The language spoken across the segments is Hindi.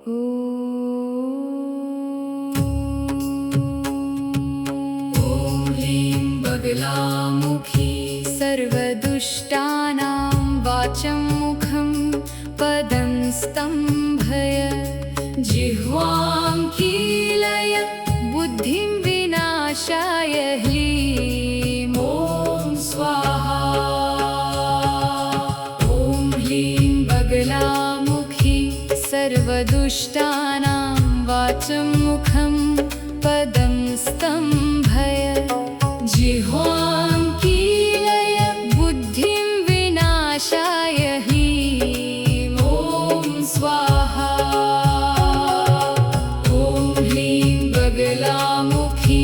ह्रीं बगलामुखी सर्वदुष्टानां वाचं मुखं पदं स्तम्भय जिह्वां कीलय बुद्धिं विनाशाय ह्लीं ॐ स्वाहा। ॐ ह्रीं बगलामुखी सर्वदुष्टानां वाचं मुखं पदं स्तम्भय जिह्वां कीलय बुद्धिं विनाशाय ह्लीं ॐ स्वाहा। ॐ ह्रीं बगलामुखी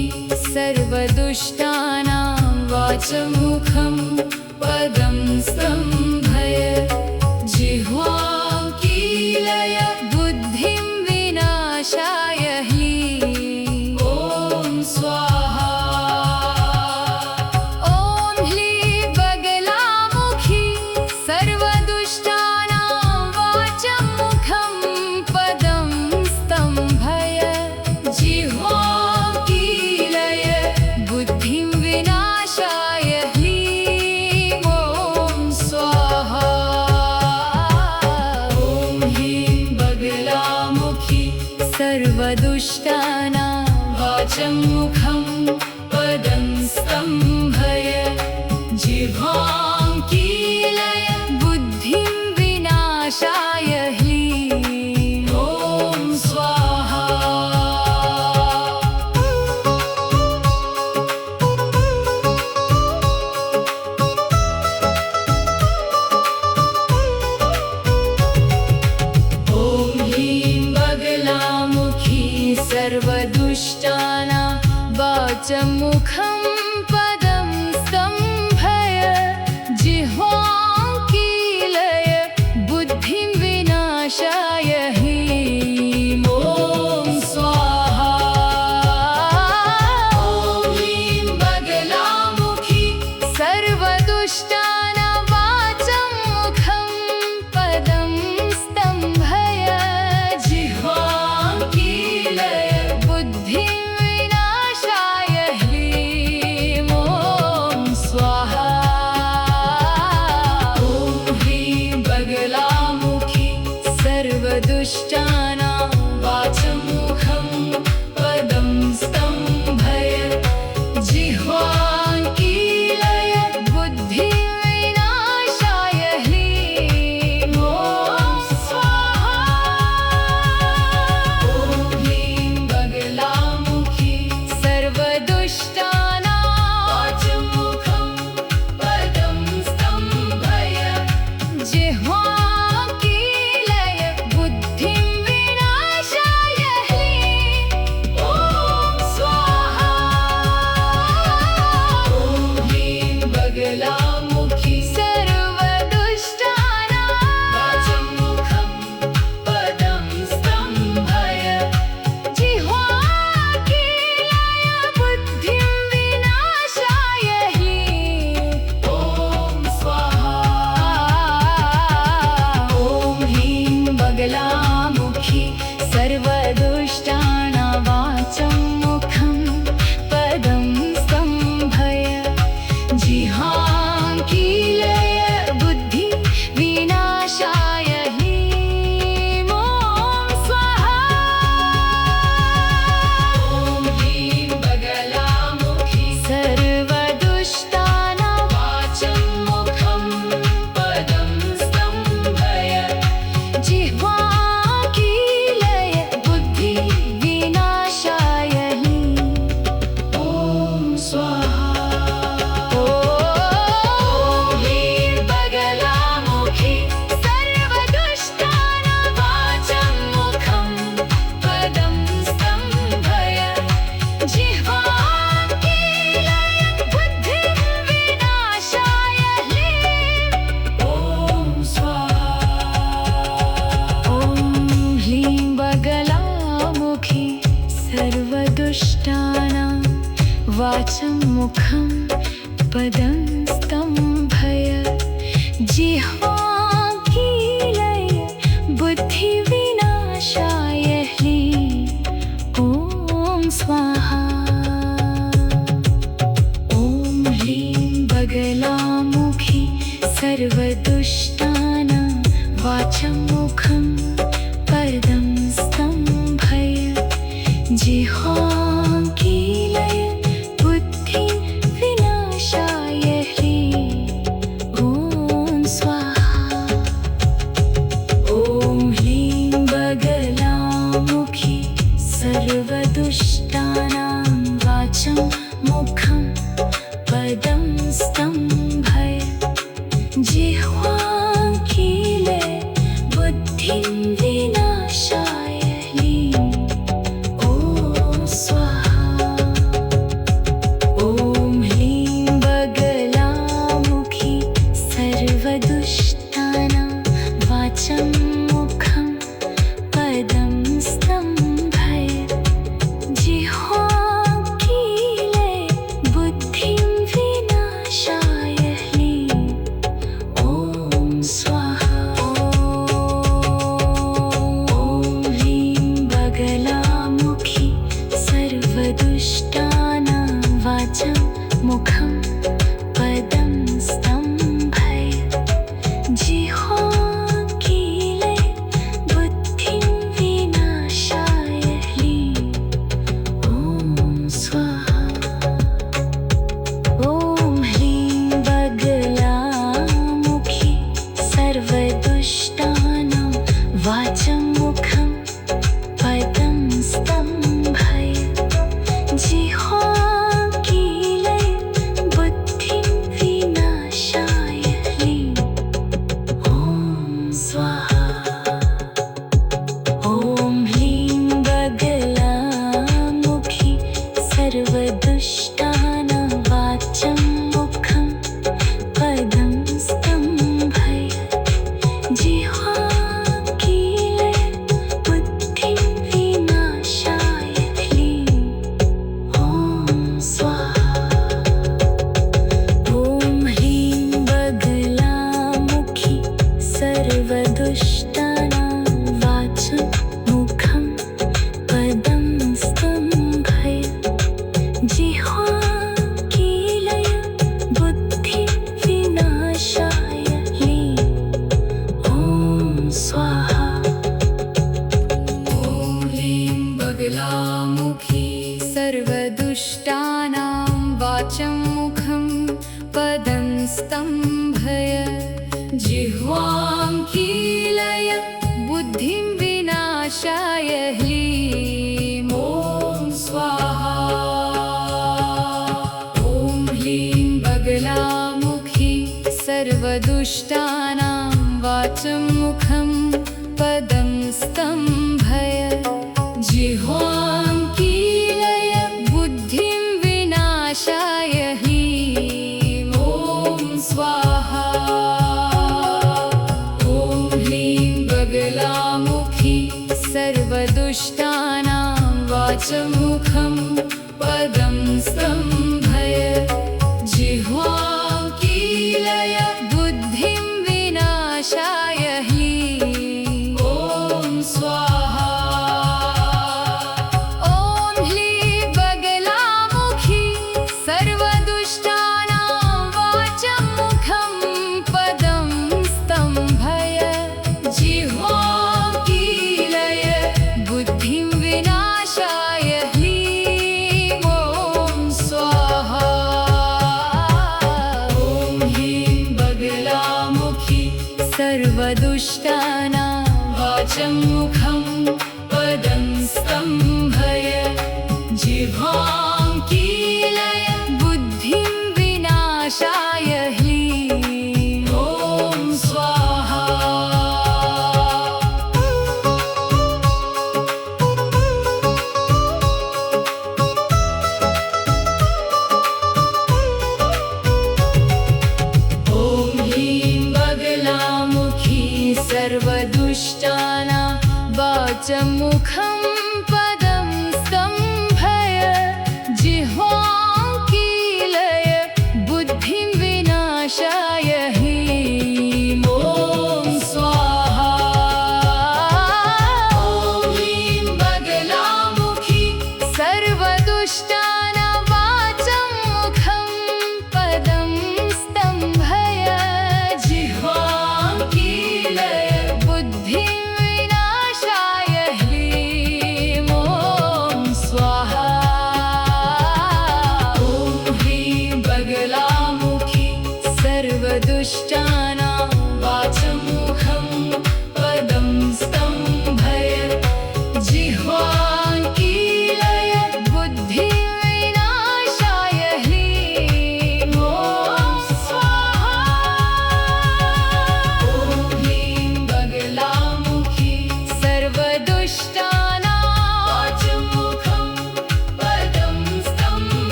सर्वदुष्टानां वाचं मुखं पदं स्तम्भय जिह्वां कीलय बुद्धिं विनाशाय ह्लीं ॐ स्वाहा। ॐ ह्लीं बगलामुखी सर्वदुष्टानां वाचं मुखं पदं स्तम्भय जिह्वां कीलय बुद्धिं विनाशाय ह्लीं ॐ स्वाहा। ॐ ह्रीं बगलामुखी सर्वदुष्टानां वाचं मुखं पदं स्तम्भय जिह्वां कीलय बुद्धिं विनाशाय ह्लीं ॐ स्वाहा। ॐ ह्रीं बगलामुखी सर्वदुष्टानां वाचं मुखं पदं स्तम्भय जिह्वां कीलय बुद्धिं विनाशाय ह्लीं ॐ स्वाहा। ॐ ह्रीं बगलामुखी सर्वदुष्टानां वाचं मुखं पदं स्तम्भय जिह्वां कीलय बुद्धिं विनाशाय ह्लीं ॐ स्वाहा। ॐ ह्रीं बगलामुखी सर्वदुष्टानां वाचं मुखं पदं स्तम्भय जिह्वां कीलय बुद्धिं विनाशाय ह्लीं ॐ स्वाहा। ॐ ह्रीं बगलामुखी सर्वदुष्टानां वाचं मुखं पदं स्तम्भय जिह्वां कीलय बुद्धिं विनाशाय ह्लीं ॐ स्वाहा। ॐ ह्रीं बगलामुखी सर्वदुष्टानां वाचं मुखं पदं स्तम्भय जिह्वां कीलय बुद्धिं विनाशाय ह्लीं ॐ स्वाहा। ॐ ह्रीं बगलामुखी सर्वदुष्टानां वाचं मुखं पदं स्तम्भय जिह्वां कीलय बुद्धिं विनाशाय ह्लीं ॐ स्वाहा। ॐ ह्रीं बगलामुखी सर्वदुष्टानां वाचं मुखं पदं स्तम्भय जिह्वां कीलय बुद्धिं विनाशाय ह्लीं ॐ स्वाहा। ॐ ह्रीं बगलामुखी सर्वदुष्टानां वाचं मुखं पदं स्तम्भय जिह्वां कीलय बुद्धिं विनाशाय ह्लीं ॐ स्वाहा। ॐ ह्लीं बगलामुखी सर्वदुष्टानां वाचं मुखं पदं स्तम्भय जिह्वां कीलय बुद्धिविनाशाय जिह्वाङ्की लय बुद्धि विनाशाय ह्रीं ॐ स्वाहा। ॐ ह्रीं बगलामुखी सर्वदुष्टानां वाचं मुखं पदं स्तम्भय। जिह्वाङ्की लय बुद्धिं विनाशाय ह्रीं ॐ स्वाहा। ॐ ह्रीं बगलामुखी सर्वदुष्टानां वाचं मुखं पदं स्तम्भय। जिह्वाङ्की लय बुद्धिं विनाशाय ह्रीं ॐ स्वाहा। ॐ ह्रीं बगलामुखी सर्वदुष्टानां वाचं मुखं पदं स्तम्भय। जिह्वाङ्की लय बुद्धिं विनाशाय ह्रीं ॐ स्वाहा। ॐ ह्रीं बगलामुखी सर्वदुष्टानां वाचं मुखं पदं स्तम्भय। जिह्वाङ्की लय बुद्धिं विनाशाय ह्रीं ॐ स्वाहा। ॐ ह्रीं बगलामुखी सर्वदुष्टानां वाचं मुखं पदं स्तम्भय। जिह्वाङ्की लय बुद्धिं विनाशाय ह्रीं ॐ स्वाहा। ॐ ह्रीं बगलामुखी सर्वदुष्टानां वाचं मुखं पदं स्तम्भय। जिह्वाङ्की लय बुद्धिं विनाशाय ह्रीं ॐ स्वाहा। ॐ ह्रीं बगलामुखी सर्वदुष्टानां वाचं मुखं पदं स्तम्भय। जिह्वाङ्की लय बुद्धिं विनाशाय ह्रीं ॐ स्वाहा। ॐ ह्रीं बगलामुखी सर्वदुष्टानां वाचं मुखं पदं स्तम्भय। जिह्वाङ्की लय बुद्धिं विनाशाय ह्रीं ॐ स्वाहा। ॐ ह्रीं बगलामुखी सर्वदुष्टानां वाचं मुखं पदं स्तम्भय। जिह्वाङ्की लय बुद्धिं विनाशाय ह्रीं ॐ स्वाहा। ॐ ह्रीं बगलामुखी सर्वदुष्टानां वाचं मुखं पदं स्तम्भय। जिह्वाङ्की लय बुद्धिं विनाशाय ह्रीं ॐ स्वाहा। ॐ ह्रीं बगलामुखी सर्वदुष्टानां वाचं मुखं पदं स्तम्भय। जिह्वाङ्की लय बुद्धिं विनाशाय ह्रीं ॐ स्वाहा। ॐ ह्रीं बगलामुखी सर्वदुष्टानां वाचं मुखं पदं स्तम्भय। जिह्वाङ्की लय बुद्धिं विनाशाय ह्रीं ॐ स्वाहा। ॐ ह्रीं बगलामुखी सर्वदुष्टानां वाचं मुखं पदं स्तम्भय। जिह्वाङ्की लय बुद्धिं विनाशाय ह्रीं ॐ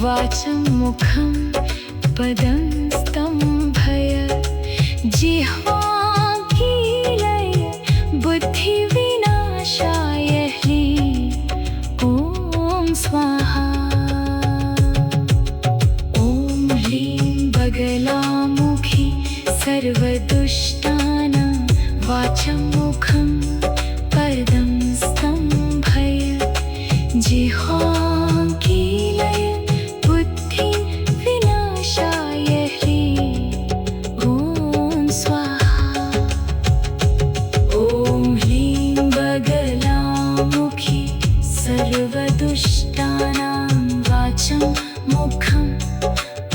वाचं मुखं पदं स्तम्भय जिह्वाकीलय बुद्धिविनाशाय ह्रीं ॐ स्वाहा। ॐ ह्रीं बगलामुखी सर्वदुष्टानां वाचं मुखं पदं स्तम्भय जिह्वाकीलय बुद्धिविनाशाय ह्रीं ॐ स्वाहा। ॐ ह्रीं बगलामुखी सर्वदुष्टानां वाचं मुखं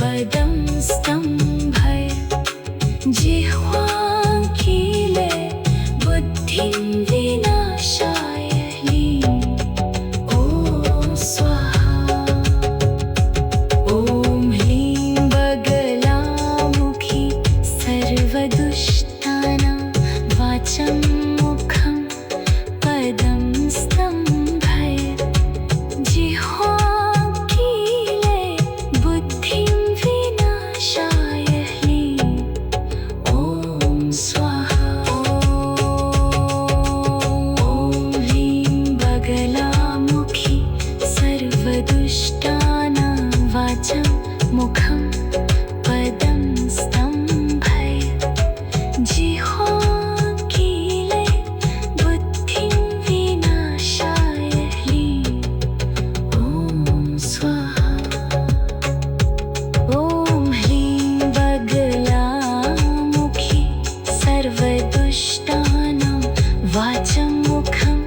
पदं स्तम्भय जिह्वाकीलय बुद्धिं विनाशाय ह्रीं ॐ स्वाहा। ॐ ह्रीं बगलामुखी सर्वदुष्टानां वाचं मुखं पदं स्तम्भय जिह्वाकीलय बुद्धिं विनाशाय ह्रीं ॐ स्वाहा। ॐ ह्रीं बगलामुखी सर्वदुष्टानां वाचं मुखं पदं स्तम्भय जिह्वाकीलय बुद्धिं विनाशाय ह्रीं ॐ स्वाहा। ॐ ह्रीं बगलामुखी सर्वदुष्टानां वाचं मुखं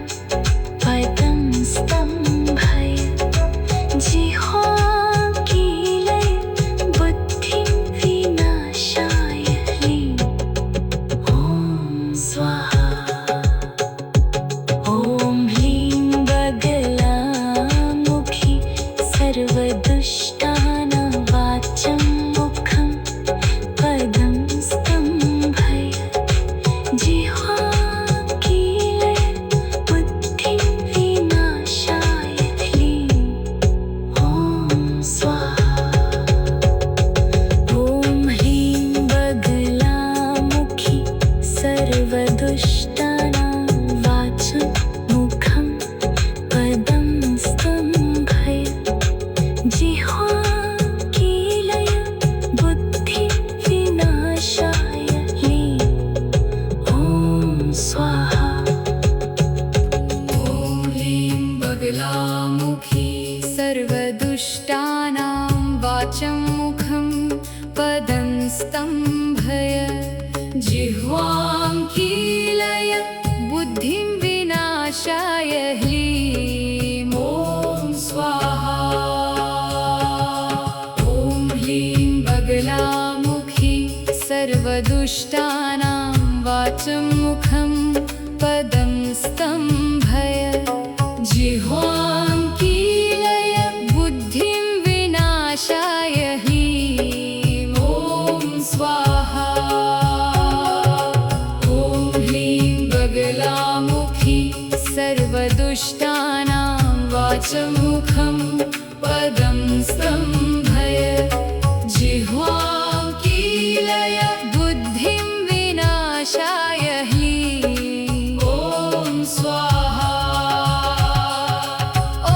पदं स्तम्भय जिह्वाकीलय बुद्धिं विनाशाय ह्रीं ॐ स्वाहा। ॐ ह्रीं बगलामुखी सर्वदुष्टानां वाचं मुखं पदं स्तम्भय जिह्वाकीलय बुद्धिं विनाशाय ह्रीं ॐ स्वाहा। ॐ ह्रीं बगलामुखी सर्वदुष्टानां वाचं मुखं पदं स्तम्भय जिह्वाकीलय बुद्धिं विनाशाय ह्रीं ॐ स्वाहा। ॐ ह्रीं बगलामुखी सर्वदुष्टानां वाचं मुखं पदं स्तम्भय जिह्वाकीलय बुद्धिं विनाशाय ह्रीं ॐ स्वाहा। ॐ ह्रीं बगलामुखी सर्वदुष्टानां वाचं मुखं पदं स्तम्भय जिह्वाकीलय बुद्धिं विनाशाय ह्रीं ॐ स्वाहा। ॐ ह्रीं बगलामुखी सर्वदुष्टानां वाचं मुखं पदं स्तम्भय जिह्वाकीलय बुद्धिं विनाशाय ह्रीं ॐ स्वाहा। ॐ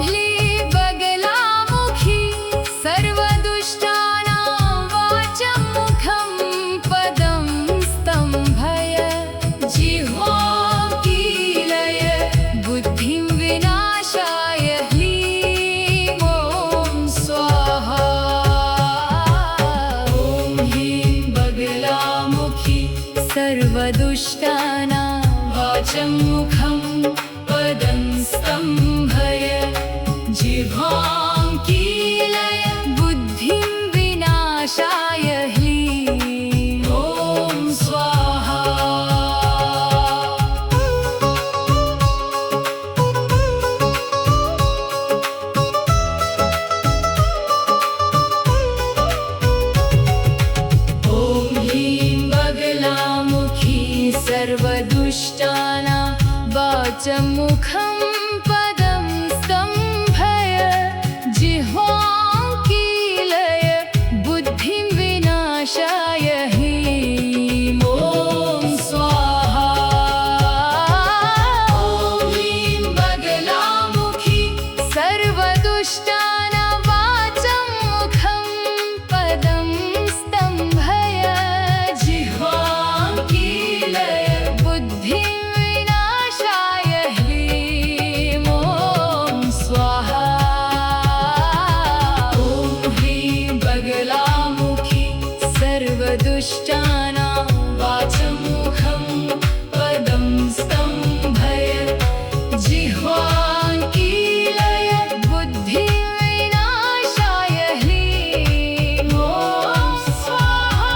ह्रीं बगलामुखी सर्वदुष्टानां वाचं मुखं पदं स्तम्भय जिह्वाकीलय बुद्धिं विनाशाय ह्रीं ॐ स्वाहा। ॐ ह्रीं बगलामुखी सर्वदुष्टानां वाचं मुखं पदं स्तम्भय जिह्वाकीलय बुद्धिं विनाशाय ह्रीं ॐ स्वाहा। ॐ ह्रीं बगलामुखी सर्वदुष्टानां वाचं मुखं पदं स्तम्भय जिह्वाकीलय सर्वदुष्टानां वाचं मुखं पदं स्तम्भय जिह्वाङ्कीलय बुद्धिविनाशाय ह्लीं ॐ स्वाहा।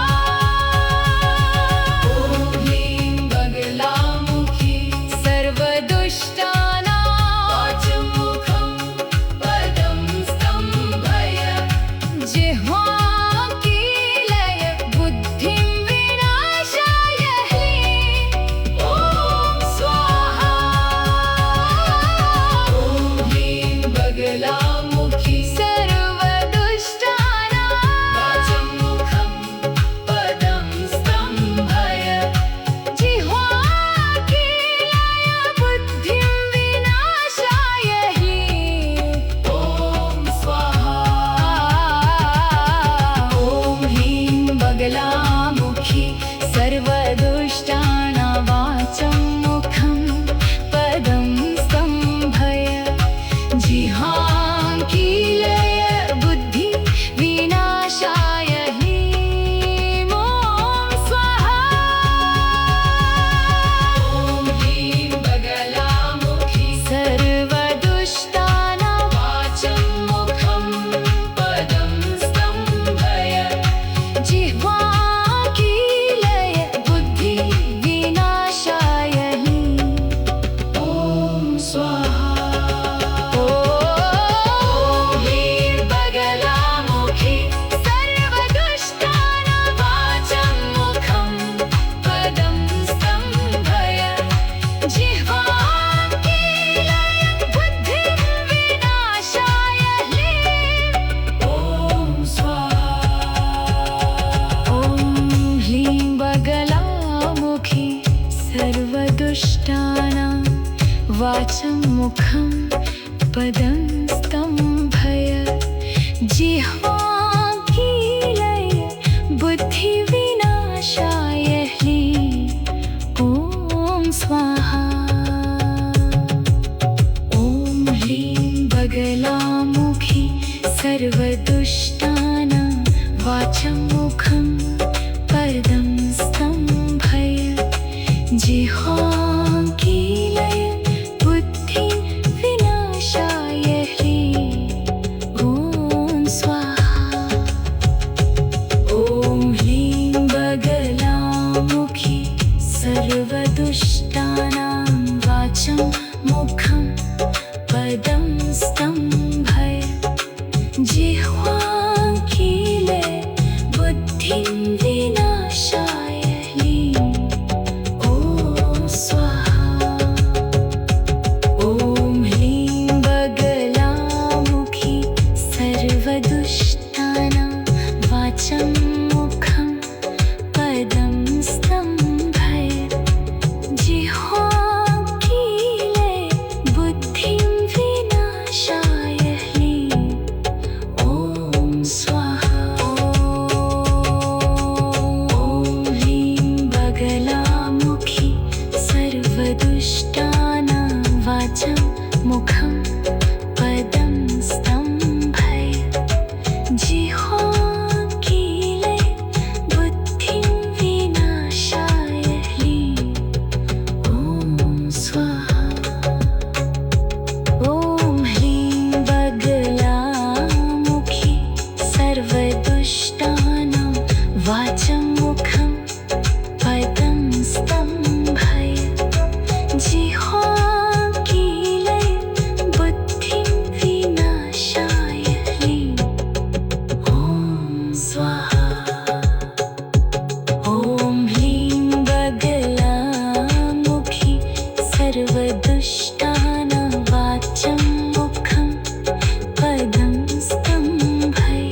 ॐ ह्लीं बगलामुखी सर्वदुष्टानां वाचं मुखं पदं स्तम्भय जिह्वाङ्कीलय बुद्धिं विनाशाय ह्लीं ॐ स्वाहा। ॐ ह्लीं बगलामुखी सर्वदुष्टानां वाचं मुखं पदं स्तम्भय जिह्वाङ्कीलय बुद्धिं विनाशाय ह्लीं ॐ स्वाहा। ॐ ह्लीं बगलामुखी सर्वदुष्टानां वाचं मुखं पदं स्तम्भय जिह्वाङ्कीलय बुद्धिविनाशाय ह्लीं ॐ स्वाहा। ॐ ह्लीं बगलामुखी सर्वदुष्टानां वाचं मुखं पदं स्तम्भय जिह्वाङ्कीलय बुद्धिविनाशाय ह्लीं ॐ स्वाहा। ॐ ह्लीं बगलामुखी सर्वदुष्टानां वाचं मुखं पदं स्तम्भय जिह्वाङ्कीलय बुद्धिविनाशाय ह्लीं ॐ स्वाहा। ॐ ह्लीं बगलामुखी सर्वदुष्टानां वाचं मुखं पदं स्तम्भय जिह्वाङ्कीलय बुद्धिविनाशाय ह्लीं ॐ स्वाहा। ॐ ह्लीं बगलामुखी सर्वदुष्टानां वाचं मुखं पदं स्तम्भय जिह्वाङ्कीलय बुद्धिविनाशाय ह्लीं ॐ स्वाहा। ॐ ह्लीं बगलामुखी सर्वदुष्टानां वाचं मुखं पदं स्तम्भय जिह्वाङ्कीलय बुद्धिं विनाशाय ह्लीं ॐ स्वाहा। ॐ ह्लीं बगलामुखी सर्वदुष्टानां वाचं मुखं पदं स्तम्भय जिह्वाङ्कीलय बुद्धिं विनाशाय ह्लीं ॐ स्वाहा। ॐ ह्लीं बगलामुखी सर्वदुष्टानां वाचं मुखं पदं स्तम्भय जिह्वाङ्कीलय बुद्धिं विनाशाय ह्लीं ॐ स्वाहा। ॐ ह्लीं बगलामुखी सर्वदुष्टानां वाचं मुखं पदं स्तम्भय जिह्वाङ्कीलय बुद्धिं विनाशाय ह्लीं ॐ स्वाहा। ॐ ह्लीं बगलामुखी सर्वदुष्टानां वाचं मुखं पदं स्तम्भय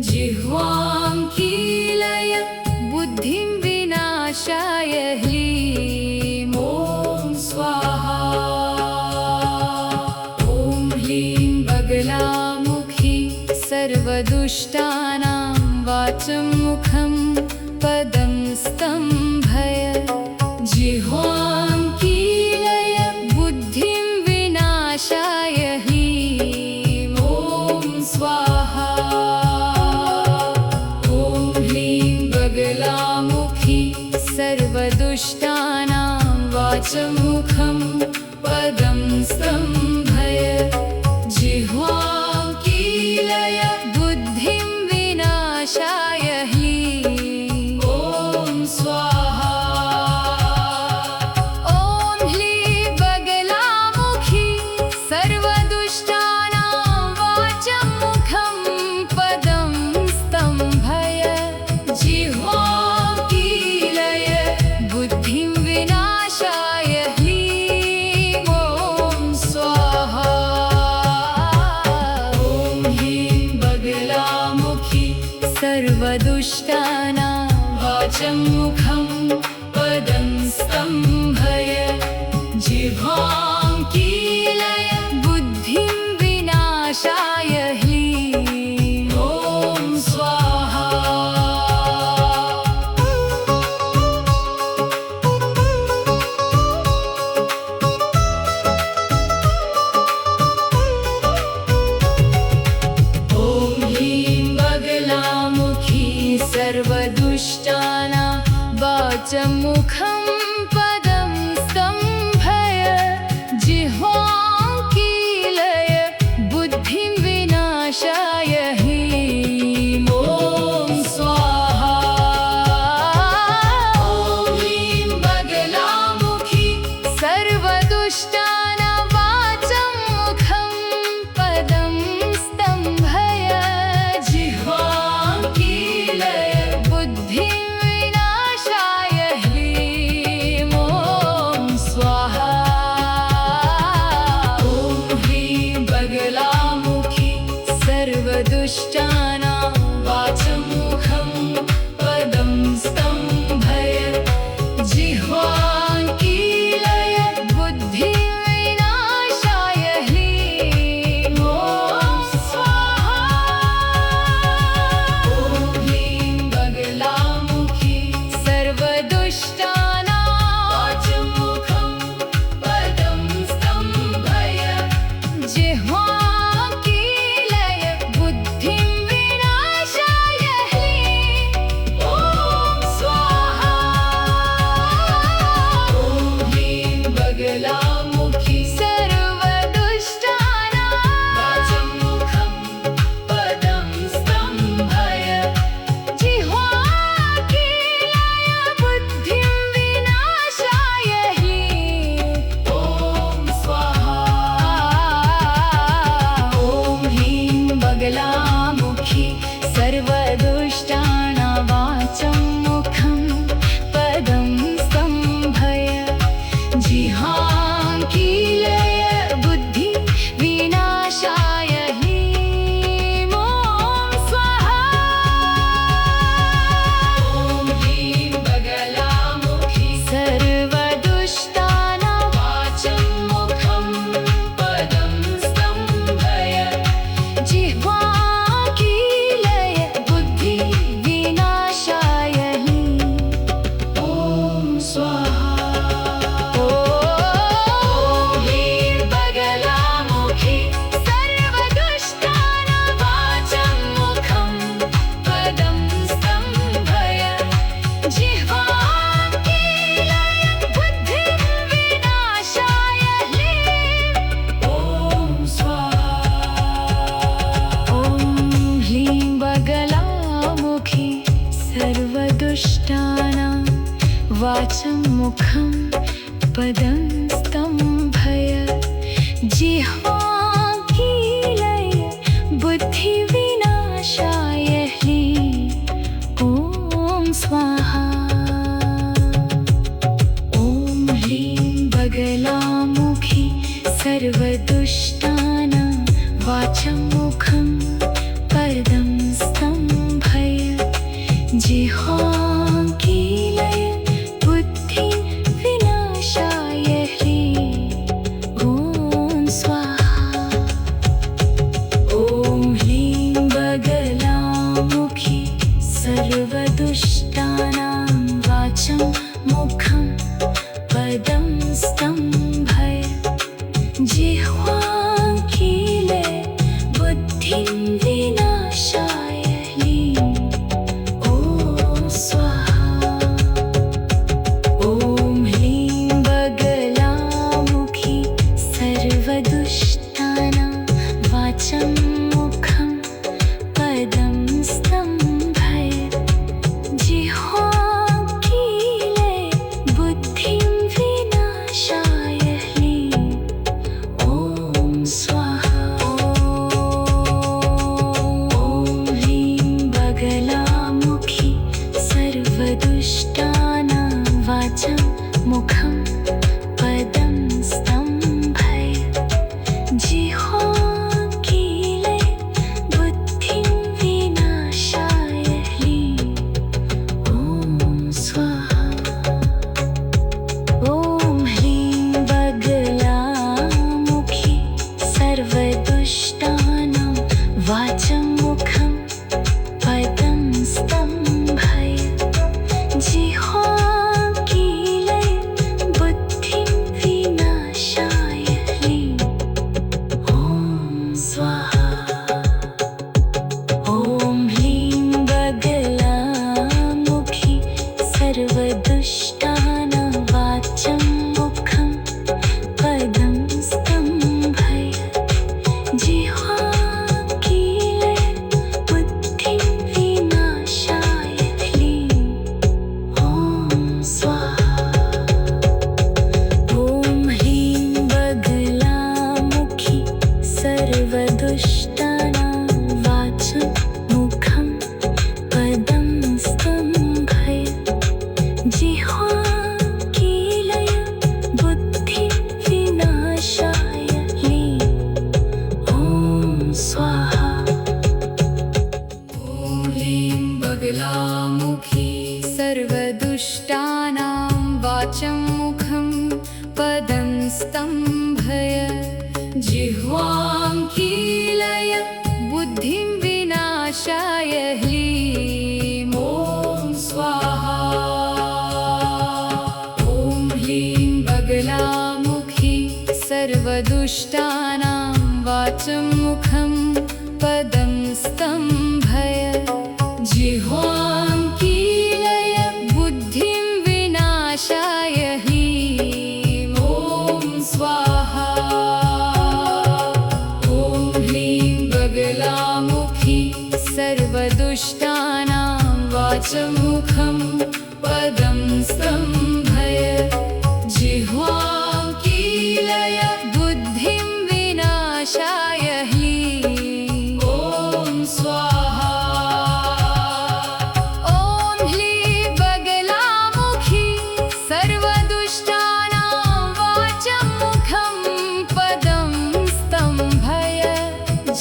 जिह्वां कीलय बुद्धिं विनाशाय ह्लीं ॐ स्वाहा ॐ ह्लीं बगलामुखी सर्वदुष्टानां वाचं मुखं पदं स्तम्भय जिह्वां कीलय बुद्धिं विनाशाय ह्लीं ॐ स्वाहा ॐ ह्लीं बगलामुखी सर्वदुष्टानां वाचं मुखं पदं स्तम्भय जिह्वां कीलय बुद्धिं विनाशाय ह्लीं ॐ स्वाहा ॐ ह्लीं बगलामुखी सर्वदुष्टानां वाचं मुखं पदं स्तम्भय जिह्वां कीलय बुद्धिं विनाशाय ह्लीं ॐ स्वाहा ॐ ह्लीं बगलामुखी सर्वदुष्टानां वाचं मुखं पदं स्तम्भय जिह्वां कीलय बुद्धिं विनाशाय ह्लीं ॐ स्वाहा ॐ ह्लीं बगलामुखी सर्वदुष्टानां वाचं मुखं पदं स्तम्भय जिह्वां कीलय बुद्धिं विनाशाय ह्लीं ॐ स्वाहा ॐ ह्लीं बगलामुखी सर्वदुष्टानां वाचं मुखं पदं स्तम्भय जिह्वां कीलय बुद्धिं विनाशाय ह्लीं ॐ स्वाहा ॐ ह्लीं बगलामुखी सर्वदुष्टानां वाचं मुखं पदं स्तम्भय जिह्वां कीलय बुद्धिं विनाशाय ह्लीं ॐ स्वाहा ॐ ह्लीं बगलामुखी सर्वदुष्टानां वाचं मुखं पदं स्तम्भय जिह्वां कीलय बुद्धिं विनाशाय ह्लीं ॐ स्वाहा ॐ ह्लीं बगलामुखी सर्वदुष्टानां वाचं मुखं पदं स्तम्भय जिह्वां कीलय बुद्धिं विनाशाय ह्लीं ॐ स्वाहा ॐ ह्लीं बगलामुखी सर्वदुष्टानां वाचं मुखं पदं स्तम्भय जिह्वां कीलय बुद्धिं विनाशाय ह्लीं ॐ स्वाहा ॐ ह्लीं बगलामुखी सर्वदुष्टानां वाचं मुखं पदं स्तम्भय जिह्वां कीलय बुद्धिं विनाशाय ह्लीं ॐ स्वाहा ॐ ह्लीं बगलामुखी सर्वदुष्टानां वाचं मुखं पदं स्तम्भय जिह्वां कीलय बुद्धिं विनाशाय ह्लीं ॐ स्वाहा ॐ ह्लीं बगलामुखी सर्वदुष्टानां वाचं मुखं पदं स्तम्भय जिह्वां कीलय बुद्धिं विनाशाय ह्लीं ॐ स्वाहा ॐ ह्लीं बगलामुखी सर्वदुष्टानां वाचं मुखं पदं स्तम्भय जिह्वाङ्कीलय बुद्धिं विनाशाय ह्रीं ॐ स्वाहा। ॐ ह्रीं बगलामुखी सर्वदुष्टानां वाचं मुखं पदं स्तम्भय जिह्वाङ्कीलय बुद्धिं विनाशाय ह्रीं ॐ स्वाहा। ॐ ह्रीं बगलामुखी सर्वदुष्टानां वाचं मुखं पदं स्तम्भय जिह्वाङ्कीलय बुद्धिं विनाशाय ह्रीं ॐ स्वाहा। ॐ ह्रीं बगलामुखी सर्वदुष्टानां वाचं मुखं पदं स्तम्भय जिह्वाङ्कीलय बुद्धिं विनाशाय ह्रीं ॐ स्वाहा। ॐ ह्रीं बगलामुखी सर्वदुष्टानां वाचं मुखं पदं स्तम्भय जिह्वाङ्कीलय बुद्धिं विनाशाय ह्रीं ॐ स्वाहा। ॐ ह्रीं बगलामुखी सर्वदुष्टानां वाचं मुखं पदं स्तम्भय जिह्वाङ्कीलय बुद्धिं विनाशाय ह्रीं ॐ स्वाहा। ॐ ह्रीं बगलामुखी सर्वदुष्टानां वाचं मुखं पदं स्तम्भय जिह्वाङ्कीलय बुद्धिं विनाशाय ह्रीं ॐ स्वाहा। ॐ ह्रीं बगलामुखी सर्वदुष्टानां वाचं मुखं पदं स्तम्भय जिह्वाङ्कीलय बुद्धिं विनाशाय ह्रीं ॐ स्वाहा। ॐ ह्रीं बगलामुखी सर्वदुष्टानां वाचं मुखं पदं स्तम्भय जिह्वाङ्कीलय बुद्धिं विनाशाय ह्रीं ॐ स्वाहा। ॐ ह्रीं बगलामुखी सर्वदुष्टानां वाचं मुखं पदं स्तम्भय जिह्वाङ्कीलय बुद्धिं विनाशाय ह्रीं ॐ स्वाहा। ॐ ह्रीं बगलामुखी सर्वदुष्टानां वाचं मुखं पदं स्तम्भय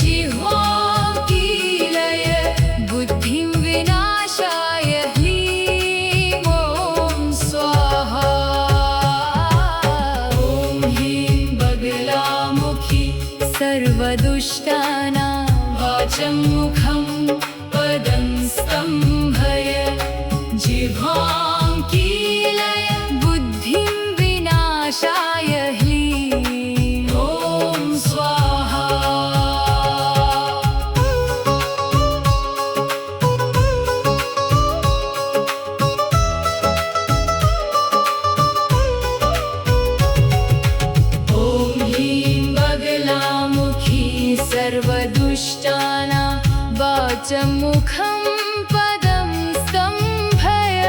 जिह्वाङ्कीलय बुद्धिं विनाशाय ह्रीं ॐ स्वाहा। ॐ ह्रीं बगलामुखी सर्वदुष्टानां वाचं मुखं पदं स्तम्भय जिह्वाङ्कीलय बुद्धिं विनाशाय ह्रीं ॐ स्वाहा। ॐ ह्रीं बगलामुखी सर्वदुष्टानां वाचं मुखं पदं स्तम्भय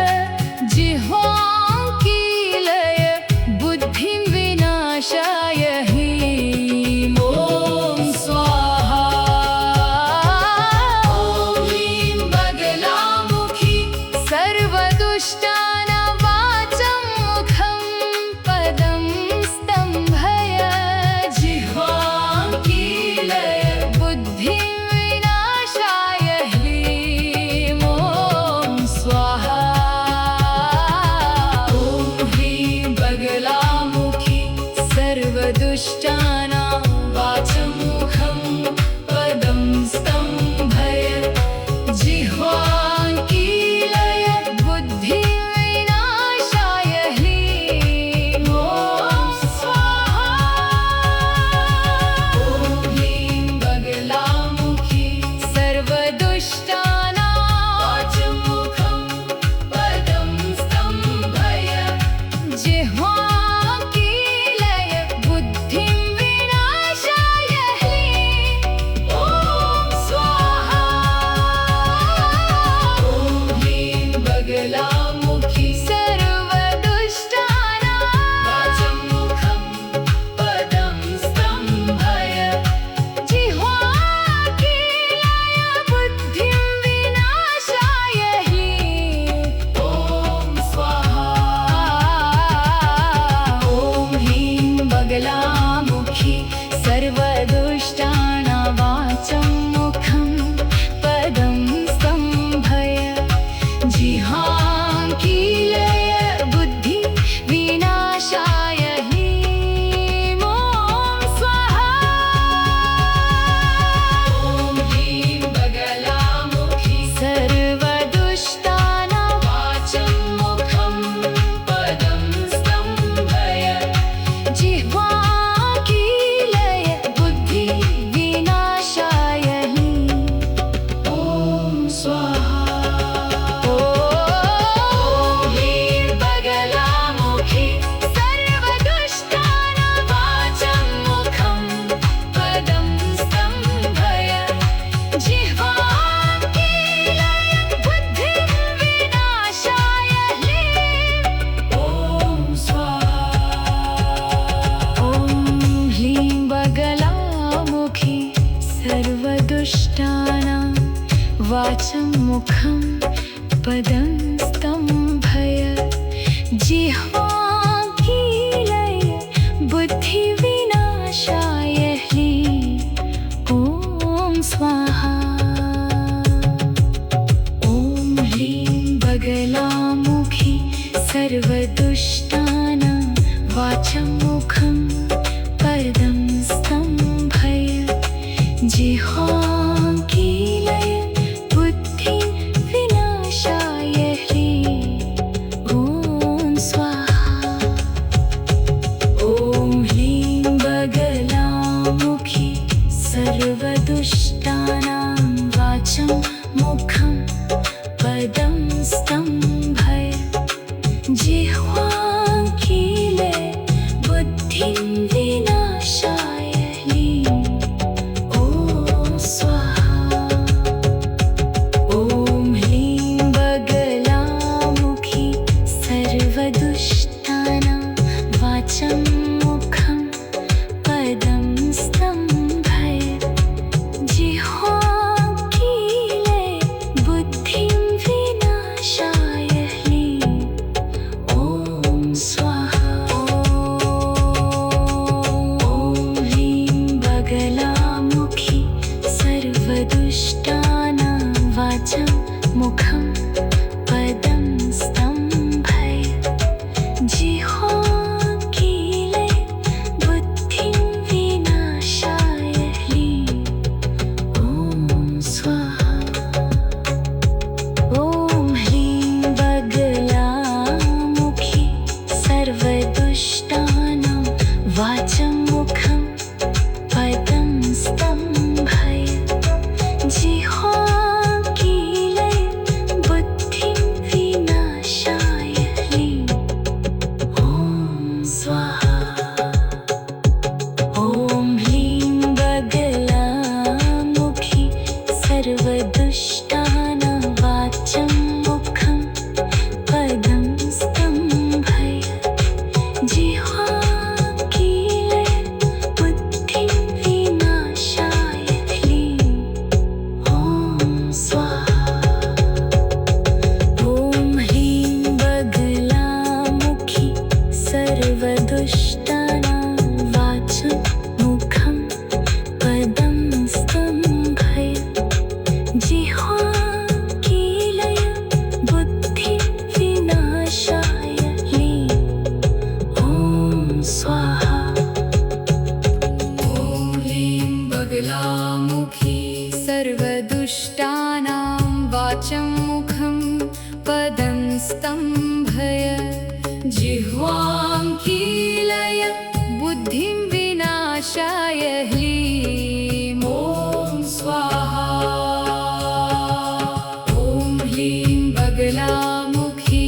मुखं पदं स्तम्भय जिह्वाङ्कीलय बुद्धिविनाशाय ह्लीं ॐ स्वाहा। ॐ ह्लीं बगलामुखी सर्वदुष्टानां वाचं मुखं पदं स्तम्भय जिह्वाङ्कीलय बुद्धिं विनाशाय ह्लीं ॐ स्वाहा। ॐ ह्लीं बगलामुखी सर्वदुष्टानां वाचं मुखं पदं स्तम्भय जिह्वाङ्कीलय बुद्धिं विनाशाय ह्लीं ॐ स्वाहा। ॐ ह्लीं बगलामुखी सर्वदुष्टानां वाचं मुखं पदं स्तम्भय जिह्वाङ्कीलय बुद्धिं विनाशाय ह्लीं ॐ स्वाहा। ॐ ह्लीं बगलामुखी सर्वदुष्टानां वाचं मुखं पदं स्तम्भय जिह्वाङ्कीलय बुद्धिं विनाशाय ह्लीं ॐ स्वाहा। ॐ ह्लीं बगलामुखी सर्वदुष्टानां वाचं मुखं पदं स्तम्भय जिह्वाङ्कीलय बुद्धिं विनाशाय ह्लीं ॐ स्वाहा। ॐ ह्लीं बगलामुखी सर्वदुष्टानां वाचं मुखं पदं स्तम्भय जिह्वाङ्कीलय बुद्धिं विनाशाय ह्लीं ॐ स्वाहा। ॐ ह्लीं बगलामुखी सर्वदुष्टानां वाचं मुखं पदं स्तम्भय जिह्वाङ्कीलय बुद्धिं विनाशाय ह्लीं ॐ स्वाहा। ॐ ह्लीं बगलामुखी सर्वदुष्टानां वाचं मुखं पदं स्तम्भय जिह्वाङ्कीलय बुद्धिं विनाशाय ह्लीं ॐ स्वाहा। ॐ ह्लीं बगलामुखी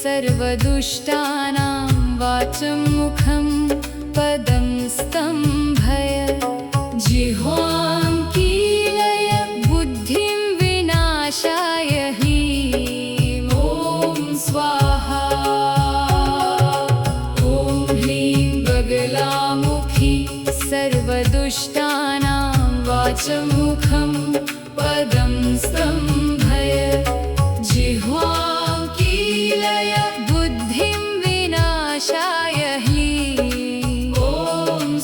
सर्वदुष्टानां वाचं मुखं पदं स्तम्भय जिह्वाङ्कीलय बुद्धिं विनाशाय ह्लीं ॐ स्वाहा। ॐ ह्लीं बगलामुखी सर्वदुष्टानां वाचं मुखं पदं स्तम्भय जिह्वाङ्कीलय बुद्धिं विनाशाय ह्लीं ॐ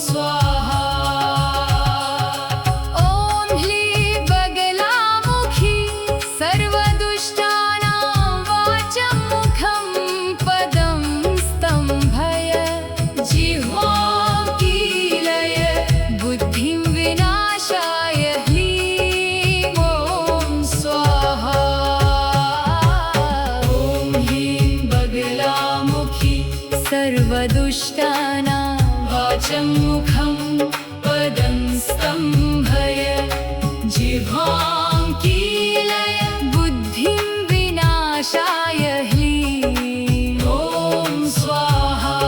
स्वाहा। ॐ ह्लीं बगलामुखी सर्वदुष्टानां वाचं मुखं पदं स्तम्भय जिह्वाङ्कीलय बुद्धिं विनाशाय ह्लीं ॐ स्वाहा। ॐ ह्लीं बगलामुखी सर्वदुष्टानां वाचं मुखं पदं स्तम्भय जिह्वाङ्कीलय बुद्धिं विनाशाय ह्लीं ॐ स्वाहा।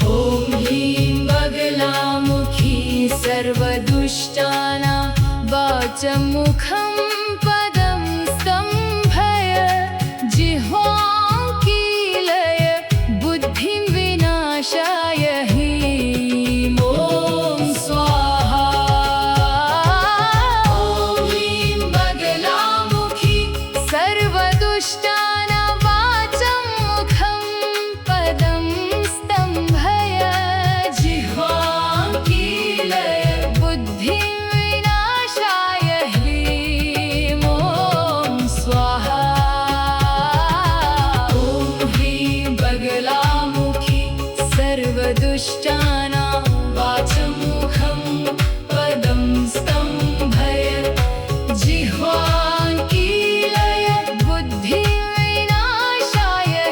ॐ ह्लीं बगलामुखी सर्वदुष्टानां सर्वदुष्टानां वाचं मुखं पदं स्तम्भय जिह्वां कीलय बुद्धिविनाशाय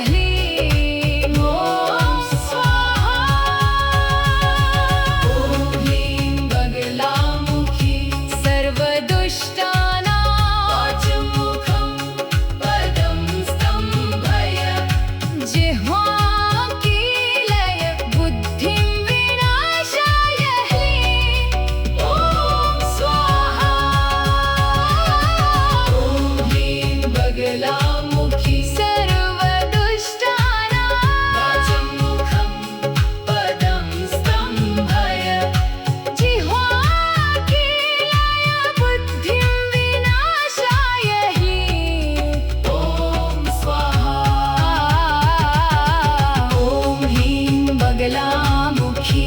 ह्रीं ॐ स्वाहा ॐ ह्रीं बगलामुखी सर्वदुष्टानां वाचं मुखं पदं स्तम्भय जिह्वां कीलय बुद्धिं विनाशाय ह्रीं ॐ स्वाहा ॐ ह्रीं बगलामुखी सर्वदुष्टानां वाचं मुखं पदं स्तम्भय जिह्वां कीलय बुद्धिं विनाशाय ह्रीं ॐ स्वाहा ॐ ह्रीं बगलामुखी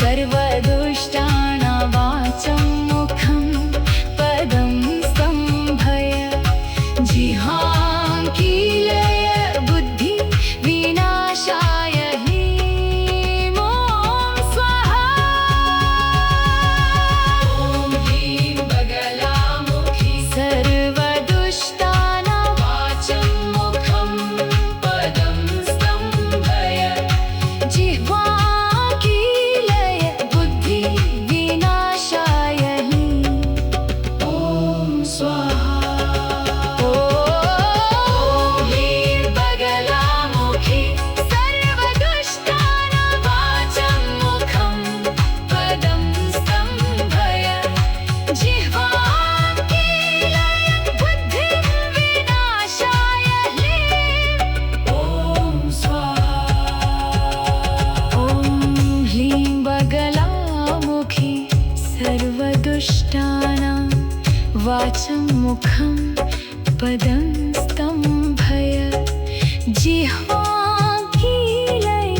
सर्वदुष्टानां वाचं मुखं पदं स्तम्भय जिह्वां कीलय बुद्धिविनाशाय ह्रीं ॐ स्वाहा ॐ ह्रीं बगलामुखी सर्वदुष्टानां वाचं मुखं पदं स्तम्भय जिह्वां कीलय बुद्धिविनाशाय ह्रीं ॐ स्वाहा ॐ ह्रीं बगलामुखी सर्वदुष्टानां वाचं मुखं पदं स्तम्भय जिह्वां कीलय बुद्धिविनाशाय ह्रीं ॐ स्वाहा ॐ ह्रीं बगलामुखी सर्वदुष्टानां वाचं मुखं पदं स्तम्भय जिह्वां कीलय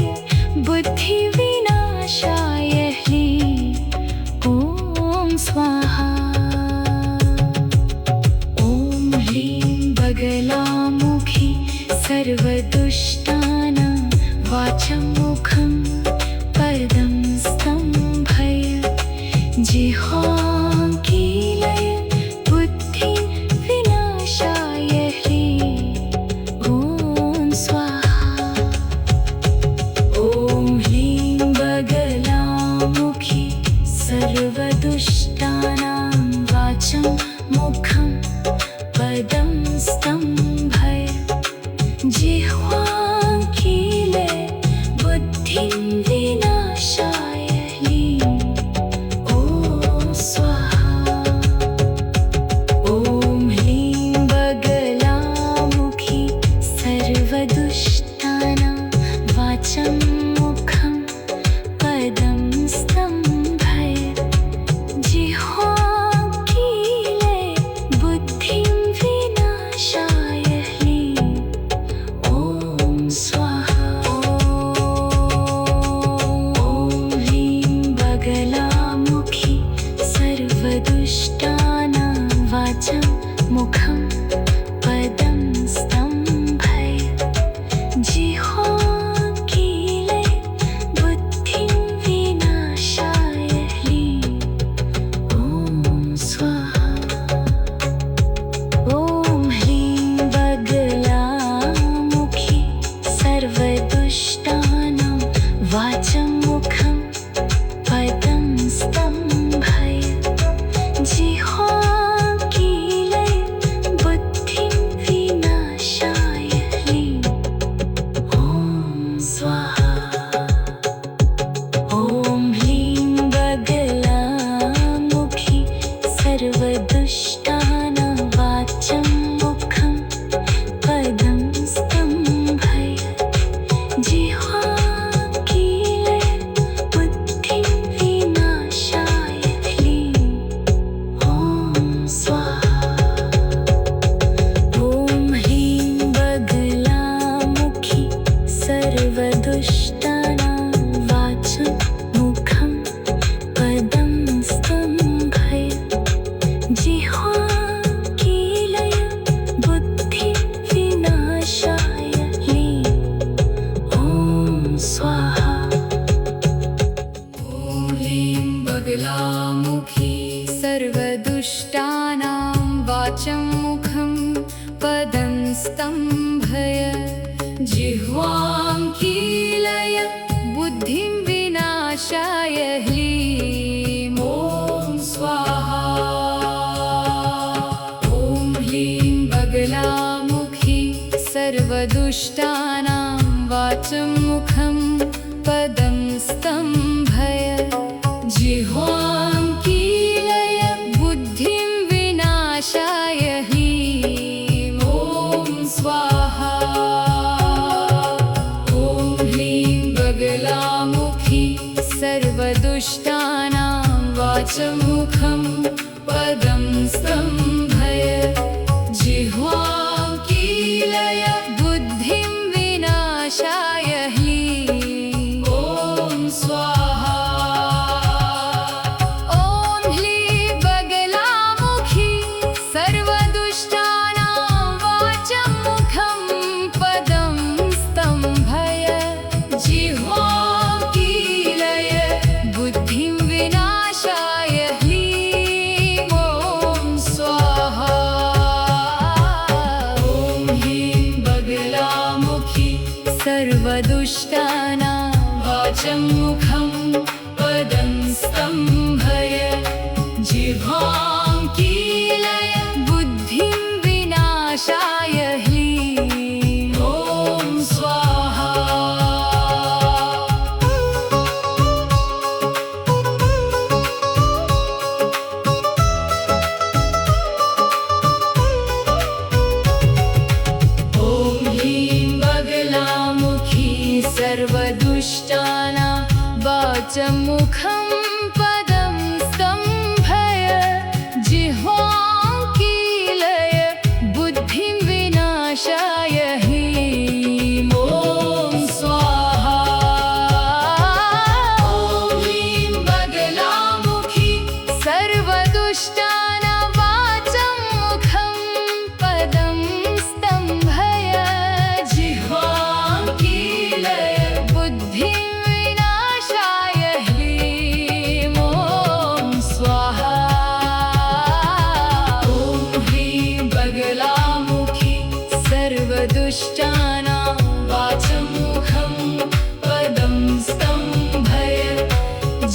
बुद्धिविनाशाय ह्रीं ॐ स्वाहा ॐ ह्रीं बगलामुखी सर्वदुष्टानां वाचं मुखं पदं स्तम्भय जिह्वां कीलय बुद्धिविनाशाय ह्रीं ॐ स्वाहा ॐ ह्रीं बगलामुखी सर्वदुष्टानां वाचं मुखं पदं स्तम्भय जिह्वां कीलय बुद्धिं विनाशाय ह्रीं ॐ स्वाहा ॐ ह्रीं बगलामुखी सर्वदुष्टानां वाचं मुखं पदं स्तम्भय जिह्वां कीलय बुद्धिं विनाशाय ह्रीं ॐ स्वाहा ॐ ह्रीं बगलामुखी सर्वदुष्टानां वाचं मुखं पदं स्तम्भय जिह्वां कीलय बुद्धिं विनाशाय ह्रीं ॐ स्वाहा ॐ ह्रीं बगलामुखी सर्वदुष्टानां वाचं मुखं पदं स्तम्भय जिह्वां कीलय बुद्धिं विनाशाय ह्रीं ॐ स्वाहा ॐ ह्रीं बगलामुखी सर्वदुष्टानां वाचं मुखं पदं स्तम्भय जिह्वां कीलय बुद्धिं विनाशाय ह्रीं ॐ स्वाहा ॐ ह्रीं बगलामुखी सर्वदुष्टानां वाचं मुखं पदं स्तम्भय जिह्वां कीलय बुद्धिं विनाशाय ह्रीं ॐ स्वाहा बुद्धिं विनाशाय ह्लीं ॐ स्वाहा। ॐ ह्लीं बगलामुखी सर्वदुष्टानां वाचं मुखं पदं स्तम्भय। जिह्वां कीलय बुद्धिं विनाशाय ह्लीं ॐ स्वाहा। ॐ ह्लीं बगलामुखी सर्वदुष्टानां वाचं मुखं पदं स्तम्भय। जिह्वां कीलय बुद्धिं विनाशाय ह्लीं ॐ स्वाहा। ॐ ह्लीं बगलामुखी सर्वदुष्टानां वाचं मुखं पदं स्तम्भय। जिह्वां कीलय बुद्धिं विनाशाय ह्लीं ॐ स्वाहा। ॐ ह्लीं बगलामुखी सर्वदुष्टानां वाचं मुखं पदं स्तम्भय। जिह्वां कीलय बुद्धिं विनाशाय ह्लीं ॐ स्वाहा। ॐ ह्लीं बगलामुखी सर्वदुष्टानां वाचं मुखं पदं स्तम्भय। जिह्वां कीलय बुद्धिं विनाशाय ह्लीं ॐ स्वाहा। ॐ ह्लीं बगलामुखी सर्वदुष्टानां वाचं मुखं पदं स्तम्भय। जिह्वां कीलय बुद्धिं विनाशाय ह्लीं ॐ स्वाहा। ॐ ह्लीं बगलामुखी सर्वदुष्टानां वाचं मुखं पदं स्तम्भय।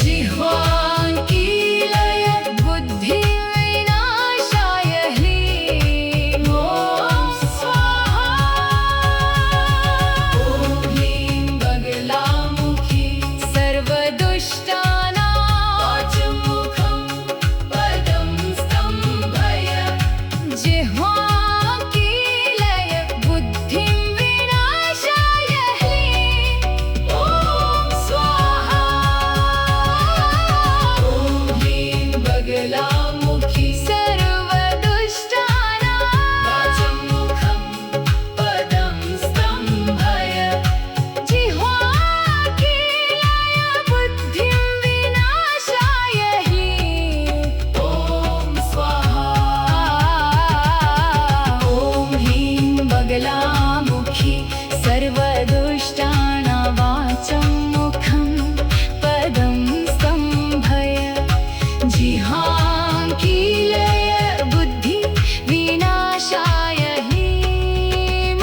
जिह्वां कीलय बुद्धिं विनाशाय ह्लीं ॐ स्वाहा। ॐ ह्लीं बगलामुखी सर्वदुष्टानां वाचं मुखं पदं स्तम्भय। जिह्वां कीलय बुद्धिं विनाशाय ह्लीं ॐ स्वाहा। ॐ ह्लीं बगलामुखी सर्वदुष्टानां वाचं मुखं पदं स्तम्भय। जिह्वां कीलय बुद्धिं विनाशाय ह्लीं ॐ स्वाहा। ॐ ह्लीं बगलामुखी सर्वदुष्टानां वाचं मुखं पदं स्तम्भय। जिह्वां कीलय बुद्धिं विनाशाय ह्लीं ॐ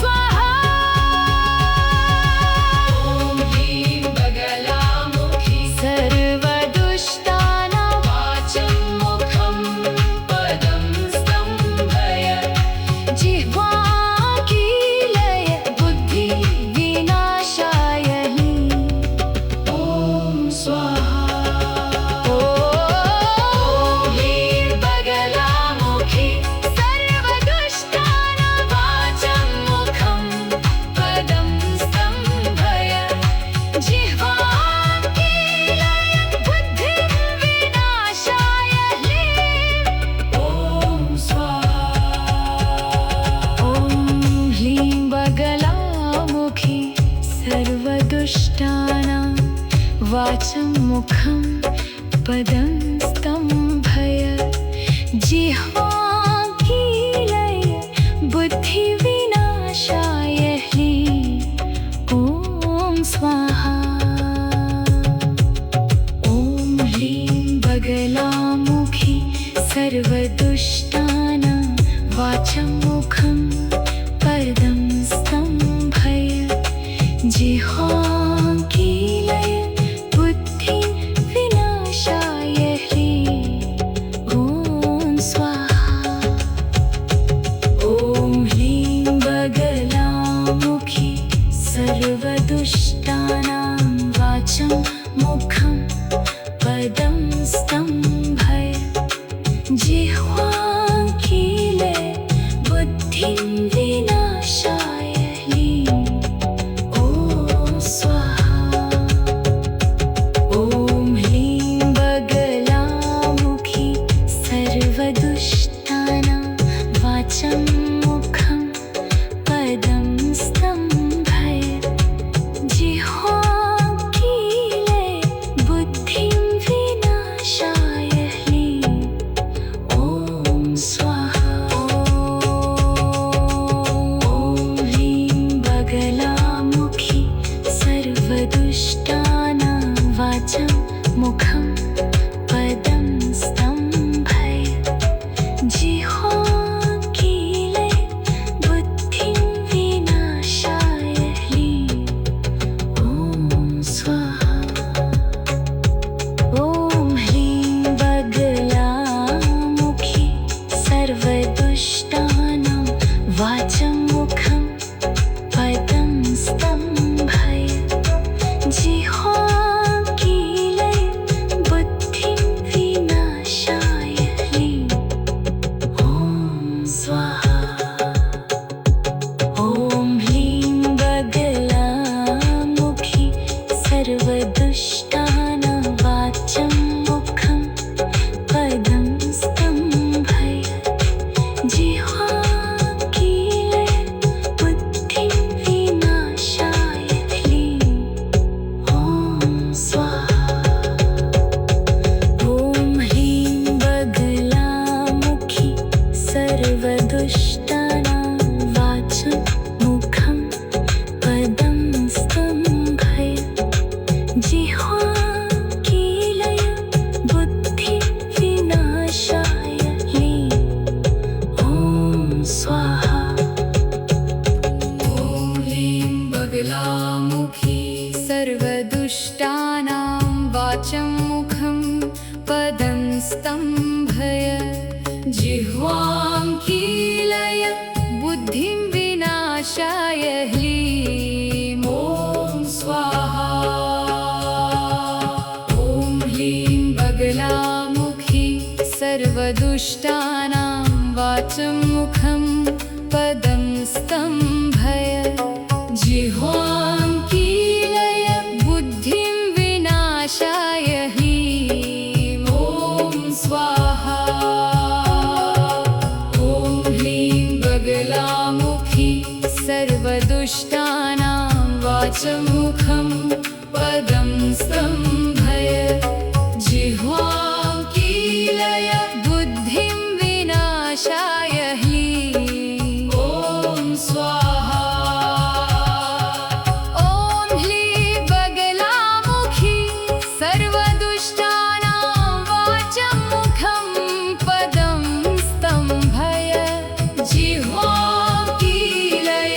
स्वाहा। ॐ ह्लीं बगलामुखी सर्वदुष्टानां वाचं मुखं पदं स्तम्भय। जिह्वां कीलय बुद्धिं विनाशाय ह्लीं ॐ स्वाहा। ॐ ह्लीं बगलामुखी सर्वदुष्टानां वाचं मुखं पदं स्तम्भय। जिह्वां कीलय बुद्धिं विनाशाय ह्लीं ॐ स्वाहा। ॐ ह्लीं बगलामुखी सर्वदुष्टानां वाचं मुखं पदं स्तम्भय। जिह्वां कीलय बुद्धिं विनाशाय ह्लीं ॐ स्वाहा। ॐ ह्लीं बगलामुखी सर्वदुष्टानां वाचं मुखं पदं स्तम्भय। जिह्वां सर्वदुष्टानां वाचं मुखं पदं स्तम्भय जिह्वाङ्कीले बुद्धिं विनाशाय ह्लीं ॐ स्वाहा ॐ ह्लीं बगलामुखी सर्वदुष्टानां वाचं मुखं पदं स्तम्भय जिह्वाङ्कीले बुद्धिं विनाशाय ह्लीं ॐ स्वाहा ॐ ह्लीं बगलामुखी सर्वदुष्टानां वाचं मुखं पदं स्तम्भय जिह्वाङ्कीले बुद्धिं विनाशाय ह्लीं ॐ स्वाहा ॐ ह्लीं बगलामुखी सर्वदुष्टानां वाचं मुखं पदं स्तम्भय जिह्वाङ्कीले बुद्धिं विनाशाय ह्लीं ॐ स्वाहा ॐ ह्लीं बगलामुखी सर्वदुष्टानां वाचं मुखं पदं स्तम्भय जिह्वाङ्कीले बुद्धिं विनाशाय ह्लीं ॐ स्वाहा ॐ ह्लीं बगलामुखी सर्वदुष्टानां वाचं मुखं पदं स्तम्भय जिह्वाङ्कीले बुद्धिं विनाशाय ह्लीं ॐ स्वाहा ॐ ह्लीं बगलामुखी सर्वदुष्टानां वाचं मुखं पदं स्तम्भय जिह्वाङ्कीलय बुद्धिं विनाशाय ह्लीं ॐ स्वाहा ॐ ह्लीं बगलामुखी सर्वदुष्टानां वाचं मुखं पदं स्तम्भय जिह्वाङ्कीलय बुद्धिं विनाशाय ह्लीं ॐ स्वाहा ॐ ह्लीं बगलामुखी सर्वदुष्टानां वाचं मुखं पदं स्तम्भय जिह्वाङ्कीलय बुद्धिं विनाशाय ह्लीं ॐ स्वाहा ॐ ह्लीं बगलामुखी सर्वदुष्टानां वाचं मुखं पदं स्तम्भय जिह्वाङ्कीलय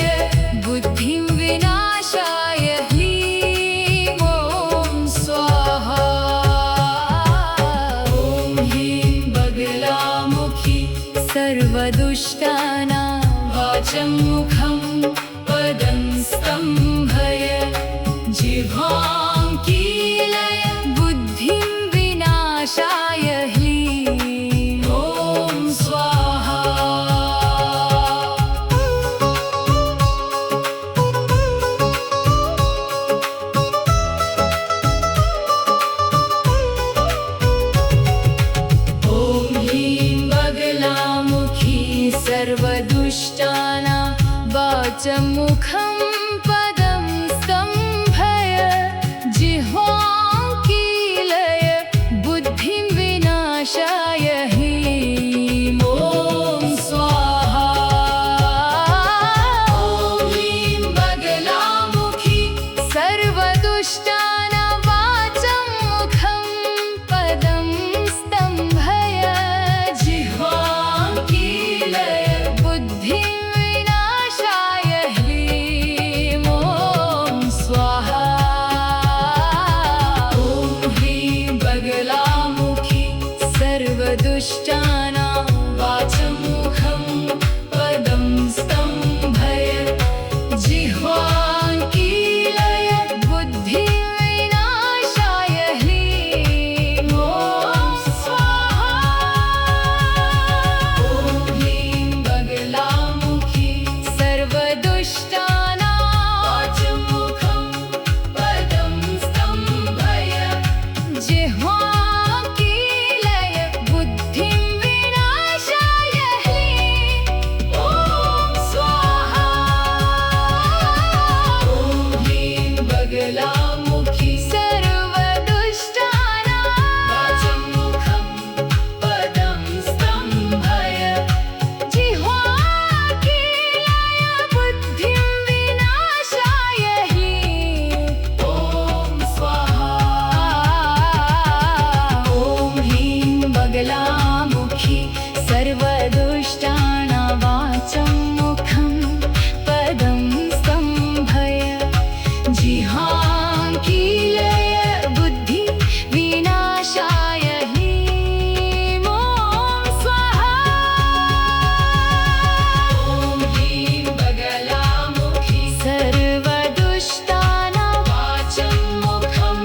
बुद्धिं विनाशाय ह्लीं ॐ स्वाहा ॐ ह्लीं बगलामुखी सर्वदुष्टानां वाचं मुखं पदं स्तम्भय जिह्वाङ्कीलय बुद्धिं विनाशाय ह्लीं ॐ स्वाहा ॐ ह्लीं बगलामुखी सर्वदुष्टानां वाचं मुखं पदं स्तम्भय जिह्वाङ्कीलय बुद्धिं विनाशाय ह्लीं ॐ स्वाहा ॐ ह्लीं बगलामुखी सर्वदुष्टानां वाचं मुखं पदं स्तम्भय जिह्वाङ्कीलय बुद्धिं विनाशाय ह्लीं ॐ स्वाहा ॐ ह्लीं बगलामुखी सर्वदुष्टानां वाचं मुखं पदं स्तम्भय जिह्वाङ्कीलय बगलामुखी सर्वदुष्टानां वाचं मुखं पदं स्तम्भय जिह्वा कीलय बुद्धिं विनाशाय ह्लीं ॐ स्वाहा ॐ ह्लीं बगलामुखी सर्वदुष्टानां वाचं मुखं पदं स्तम्भय जिह्वां कीलय बुद्धिं विनाशाय ह्लीं ॐ स्वाहा ॐ ह्लीं बगलामुखी सर्वदुष्टानां वाचं मुखं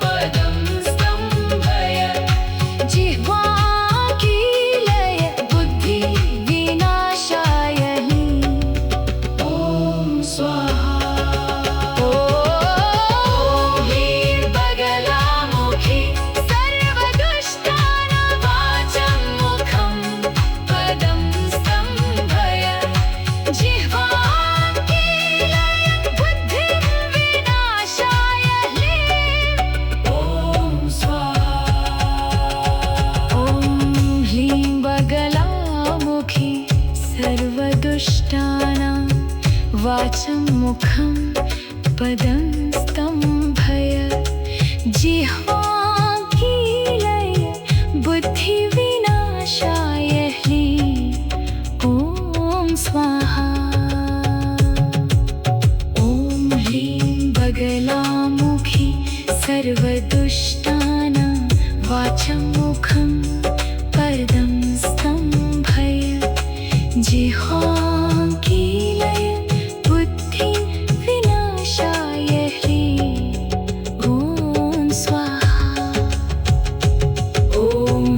पदं स्तम्भय जिह्वा कीलय बुद्धिं विनाशाय ह्लीं ॐ स्वाहा ॐ ह्लीं बगलामुखी सर्वदुष्टानां वाचं मुखं पदं स्तम्भय जिह्वां कीलय बुद्धिं विनाशाय ह्लीं ॐ स्वाहा ॐ ह्लीं बगलामुखी सर्वदुष्टानां वाचं मुखं पदं स्तम्भय जिह्वां कीलय बुद्धिविनाशाय ह्लीं ॐ स्वाहा ॐ ह्लीं बगलामुखी सर्वदुष्टानां वाचं मुखं पदं स्तम्भय जिह्वां कीलय बुद्धिं विनाशाय ह्लीं ॐ स्वाहा ॐ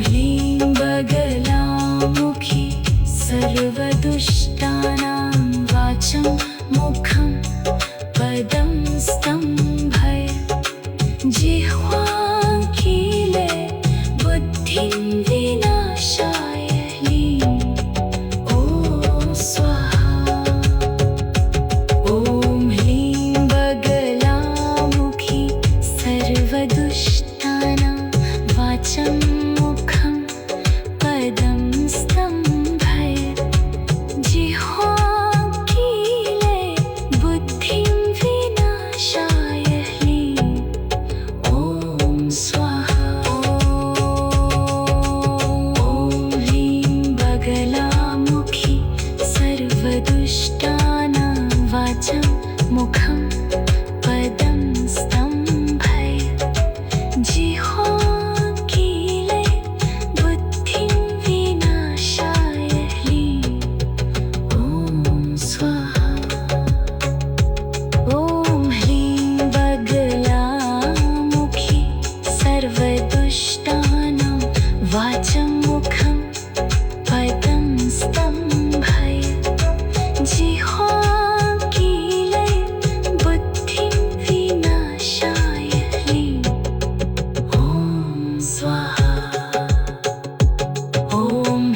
ह्लीं बगलामुखी सर्वदुष्टानां वाचं मुखं पदं स्तम्भय जिह्वां कीलय बुद्धिं विनाशाय ह्लीं ॐ स्वाहा ॐ ह्लीं बगलामुखी सर्वदुष्टानां वाचं मुखं पदं स्तम्भय जिह्वां कीलय बुद्धिं विनाशाय ह्लीं ॐ स्वाहा ॐ ह्लीं बगलामुखी सर्वदुष्टानां वाचं मुखं पदं स्तम्भय जिह्वां कीलय बुद्धिं विनाशाय ह्लीं ॐ स्वाहा ॐ ह्लीं बगलामुखी सर्वदुष्टानां वाचं मुखं पदं स्तम्भय जिह्वां कीलय बुद्धिं विनाशाय ह्लीं ॐ स्वाहा ॐ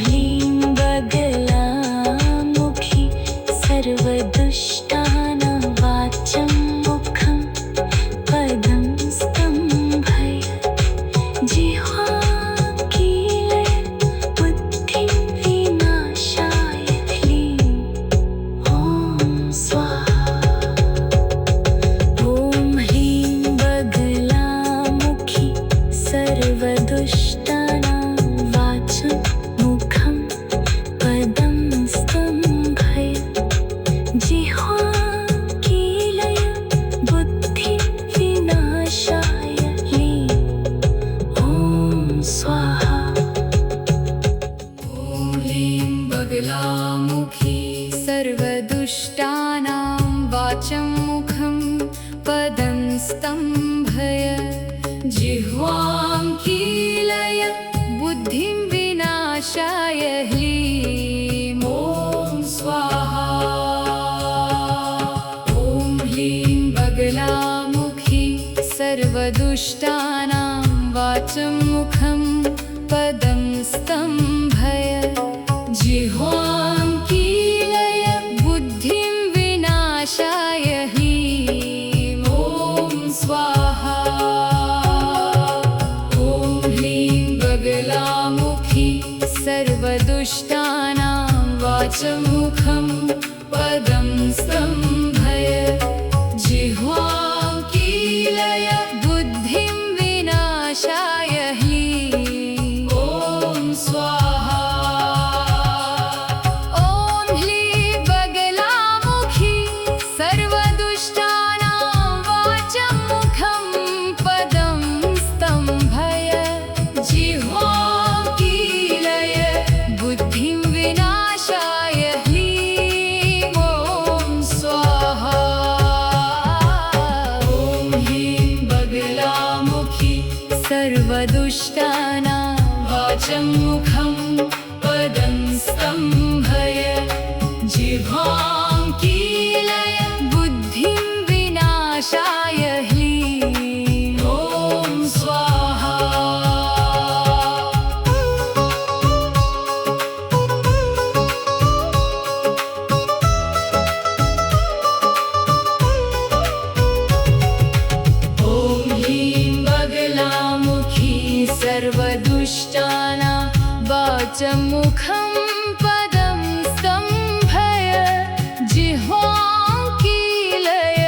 ह्लीं बगलामुखी सर्वदुष्टानां वाचं मुखं पदं स्तम्भय जिह्वां कीलय बुद्धिं विनाशाय ह्लीं ॐ स्वाहा ॐ ह्लीं बगलामुखी सर्वदुष्टानां वाचं मुखं पदं स्तम्भय जिह्वां कीलय बुद्धिं विनाशाय ह्लीं ॐ स्वाहा ॐ ह्लीं बगलामुखी सर्वदुष्टानां वाचं मुखं पदं स्तम्भय जिह्वां कीलय बुद्धिं विनाशाय ह्लीं ॐ स्वाहा ॐ ह्लीं बगलामुखी सर्वदुष्टानां वाचं मुखं पदं स्तम्भय जिह्वां कीलय बुद्धिं विनाशाय ह्लीं ॐ वाचमुखं पदं स्तम्भय जिह्वां कीलय बुद्धिं विनाशाय ह्लीं ॐ स्वाहा ॐ ह्लीं बगलामुखी सर्वदुष्टानां वाचमुखं पदं स्तम्भय जिह्वां कीलय बुद्धिं विनाशाय ह्लीं ॐ स्वाहा ॐ ह्लीं बगलामुखी सर्वदुष्टानां वाचमुखं पदं स्तम्भय जिह्वां कीलय बुद्धिं विनाशाय ह्लीं ॐ स्वाहा ॐ ह्लीं बगलामुखी सर्वदुष्टानां वाचमुखं पदं स्तम्भय जिह्वां कीलय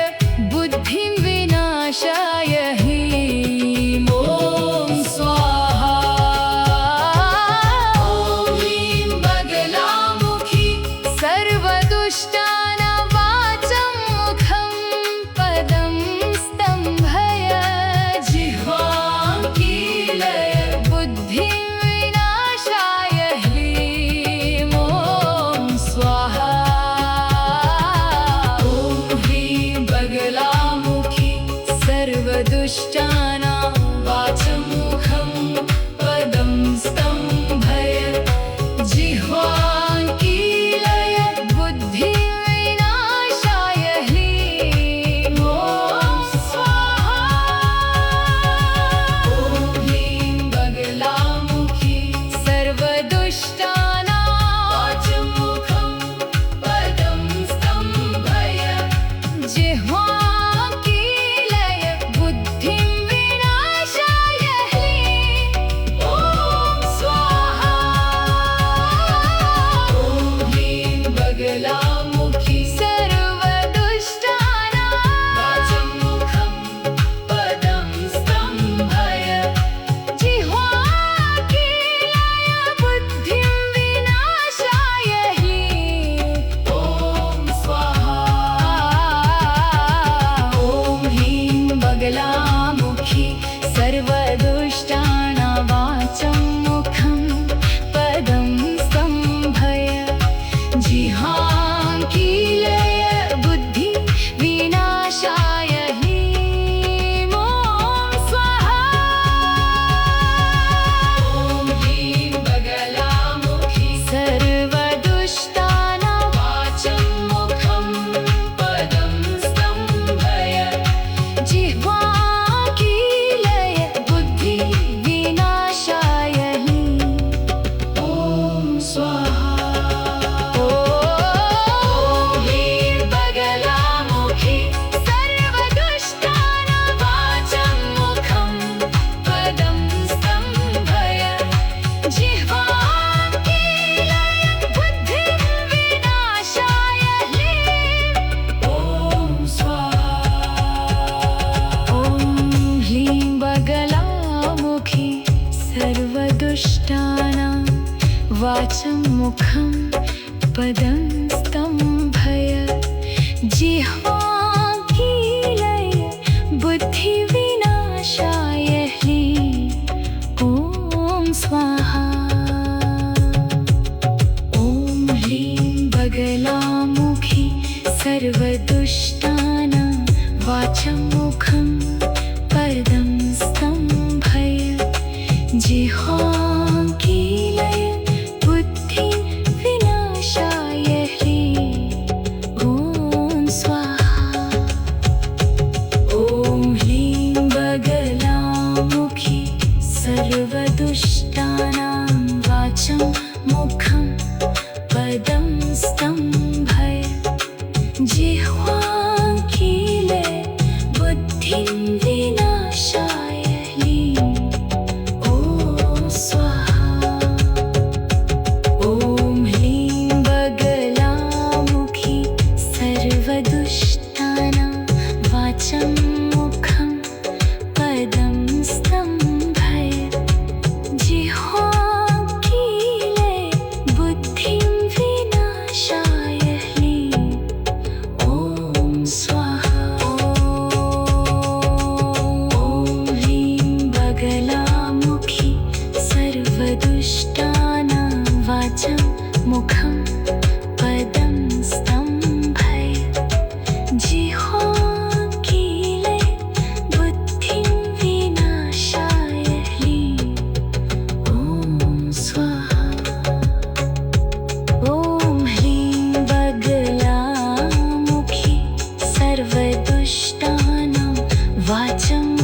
बुद्धिं विनाशाय ह्लीं ॐ स्वाहा ॐ ह्लीं बगलामुखी सर्वदुष्टानां वाचमुखं पदं स्तम्भय जिह्वां कीलय बुद्धिं विनाशाय ह्लीं ॐ स्वाहा ॐ ह्लीं बगलामुखी सर्वदुष्टानां वाचमुखं पदं स्तम्भय जिह्वां कीलय बुद्धिं विनाशाय ह्लीं ॐ स्वाहा ॐ ह्लीं बगलामुखी सर्वदुष्टानां वाचमुखं पदं स्तम्भय जिह्वां कीलय बुद्धिं विनाशाय ह्लीं ॐ स्वाहा ॐ ह्लीं बगलामुखी सर्वदुष्टानां वाचमुखं पदं स्तम्भय जिह्वां कीलय बुद्धिं विनाशाय ह्लीं ॐ स्वाहा ॐ ह्लीं बगलामुखी सर्वदुष्टानां वाचमुखं पदं स्तम्भय जिह्वां कीलय बुद्धिं विनाशाय ह्लीं ॐ स्वाहा ॐ ह्लीं बगलामुखी सर्वदुष्टानां वाचमुखं पदं स्तम्भय जिह्वां कीलय बुद्धिं विनाशाय ह्लीं ॐ स्वाहा ॐ ह्लीं बगलामुखी सर्वदुष्टानां वाचमुखं पदं स्तम्भय जिह्वां कीलय बुद्धिं विनाशाय ह्लीं ॐ स्वाहा ॐ ह्लीं बगलामुखी सर्वदुष्टानां वाचमुखं पदं स्तम्भय जिह्वां कीलय बुद्धिविनाशाय ह्लीं ॐ स्वाहा ॐ ह्लीं बगलामुखी सर्वदुष्टानां वाचमुखं पदं स्तम्भय जिह्वां कीलय बुद्धिं विनाशाय ह्लीं ॐ स्वाहा ॐ ह्लीं बगलामुखी सर्वदुष्टानां वाचमुखं पदं स्तम्भय जिह्वां कीलय बुद्धिं विनाशाय ह्लीं ॐ स्वाहा ॐ ह्लीं बगलामुखी वाचं